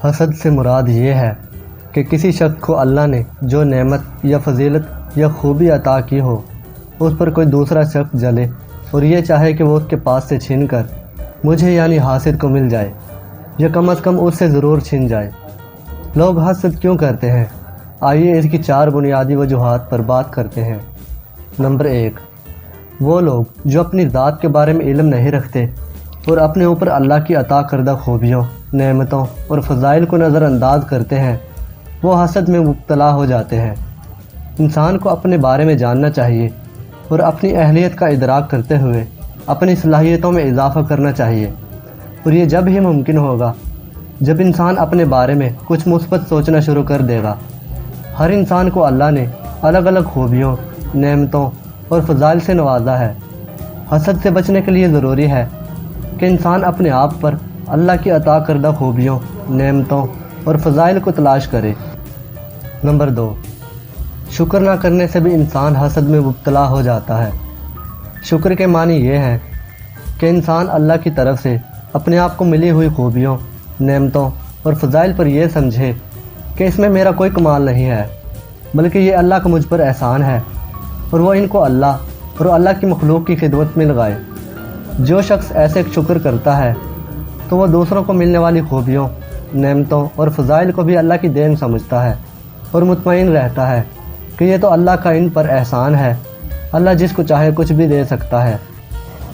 حسد سے مراد یہ ہے کہ کسی شخص کو اللہ نے جو نعمت یا فضیلت یا خوبی عطا کی ہو اس پر کوئی دوسرا شخص جلے اور یہ چاہے کہ وہ اس کے پاس سے چھین کر مجھے یعنی حاسد کو مل جائے یا کم از کم اس سے ضرور چھن جائے۔ لوگ حسد کیوں کرتے ہیں؟ آئیے اس کی 4 بنیادی وجوہات پر بات کرتے ہیں۔ نمبر 1، وہ لوگ جو اپنی ذات کے بارے میں علم نہیں رکھتے اور اپنے اوپر اللہ کی عطا کردہ خوبیوں، نعمتوں اور فضائل کو نظر انداز کرتے ہیں، وہ حسد میں مبتلا ہو جاتے ہیں۔ انسان کو اپنے بارے میں جاننا چاہیے اور اپنی اہلیت کا ادراک کرتے ہوئے اپنی صلاحیتوں میں اضافہ کرنا چاہیے، اور یہ جب ہی ممکن ہوگا جب انسان اپنے بارے میں کچھ مثبت سوچنا شروع کر دے گا۔ ہر انسان کو اللہ نے الگ الگ خوبیوں، نعمتوں اور فضائل سے نوازا ہے۔ حسد سے بچنے کے لیے ضروری ہے کہ انسان اپنے آپ پر اللہ کی عطا کردہ خوبیوں، نعمتوں اور فضائل کو تلاش کرے۔ نمبر 2، شکر نہ کرنے سے بھی انسان حسد میں مبتلا ہو جاتا ہے۔ شکر کے معنی یہ ہے کہ انسان اللہ کی طرف سے اپنے آپ کو ملی ہوئی خوبیوں، نعمتوں اور فضائل پر یہ سمجھے کہ اس میں میرا کوئی کمال نہیں ہے، بلکہ یہ اللہ کا مجھ پر احسان ہے، اور وہ ان کو اللہ اور اللہ کی مخلوق کی خدمت میں لگائے۔ جو شخص ایسے شکر کرتا ہے تو وہ دوسروں کو ملنے والی خوبیوں، نعمتوں اور فضائل کو بھی اللہ کی دین سمجھتا ہے اور مطمئن رہتا ہے کہ یہ تو اللہ کا ان پر احسان ہے، اللہ جس کو چاہے کچھ بھی دے سکتا ہے۔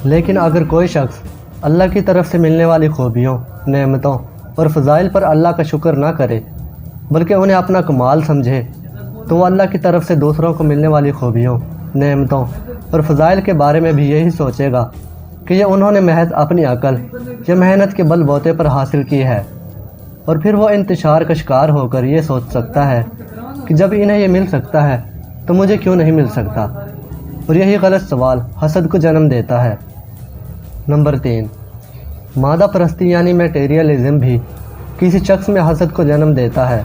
لیکن اگر کوئی شخص اللہ کی طرف سے ملنے والی خوبیوں، نعمتوں اور فضائل پر اللہ کا شکر نہ کرے بلکہ انہیں اپنا کمال سمجھے، تو وہ اللہ کی طرف سے دوسروں کو ملنے والی خوبیوں، نعمتوں اور فضائل کے بارے میں بھی یہی سوچے گا کہ یہ انہوں نے محض اپنی عقل یا محنت کے بل بوتے پر حاصل کی ہے، اور پھر وہ انتشار کا شکار ہو کر یہ سوچ سکتا ہے کہ جب انہیں یہ مل سکتا ہے تو مجھے کیوں نہیں مل سکتا، اور یہی غلط سوال حسد کو جنم دیتا ہے۔ نمبر 3، مادہ پرستی یعنی میٹیریلزم بھی کسی شخص میں حسد کو جنم دیتا ہے۔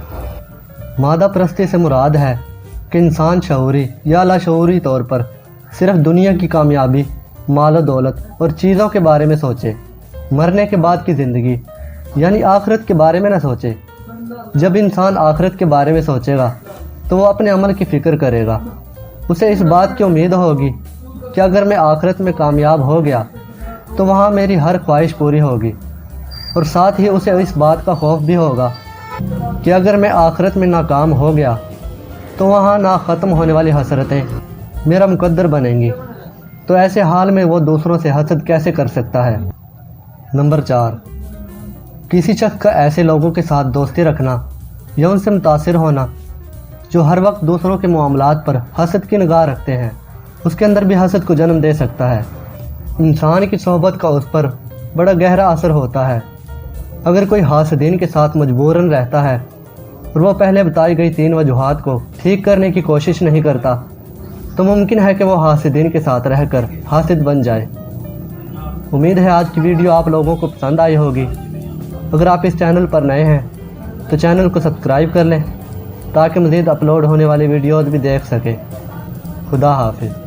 مادہ پرستی سے مراد ہے کہ انسان شعوری یا لاشعوری طور پر صرف دنیا کی کامیابی، مال و دولت اور چیزوں کے بارے میں سوچے، مرنے کے بعد کی زندگی یعنی آخرت کے بارے میں نہ سوچے۔ جب انسان آخرت کے بارے میں سوچے گا تو وہ اپنے عمل کی فکر کرے گا، اسے اس بات کی امید ہوگی کہ اگر میں آخرت میں کامیاب ہو گیا تو وہاں میری ہر خواہش پوری ہوگی، اور ساتھ ہی اسے اس بات کا خوف بھی ہوگا کہ اگر میں آخرت میں ناکام ہو گیا تو وہاں نہ ختم ہونے والی حسرتیں میرا مقدر بنیں گی۔ تو ایسے حال میں وہ دوسروں سے حسد کیسے کر سکتا ہے؟ نمبر 4، کسی شخص کا ایسے لوگوں کے ساتھ دوستی رکھنا یا ان سے متاثر ہونا جو ہر وقت دوسروں کے معاملات پر حسد کی نگاہ رکھتے ہیں، اس کے اندر بھی حسد کو جنم دے سکتا ہے۔ انسان کی صحبت کا اس پر بڑا گہرا اثر ہوتا ہے۔ اگر کوئی حاسدین کے ساتھ مجبوراً رہتا ہے اور وہ پہلے بتائی گئی 3 وجوہات کو ٹھیک کرنے کی کوشش نہیں کرتا تو ممکن ہے کہ وہ حاسدین کے ساتھ رہ کر حاسد بن جائے۔ امید ہے آج کی ویڈیو آپ لوگوں کو پسند آئی ہوگی۔ اگر آپ اس چینل پر نئے ہیں تو چینل کو سبسکرائب کر لیں تاکہ مزید اپلوڈ ہونے والی ویڈیوز بھی دیکھ سکیں۔ خدا حافظ۔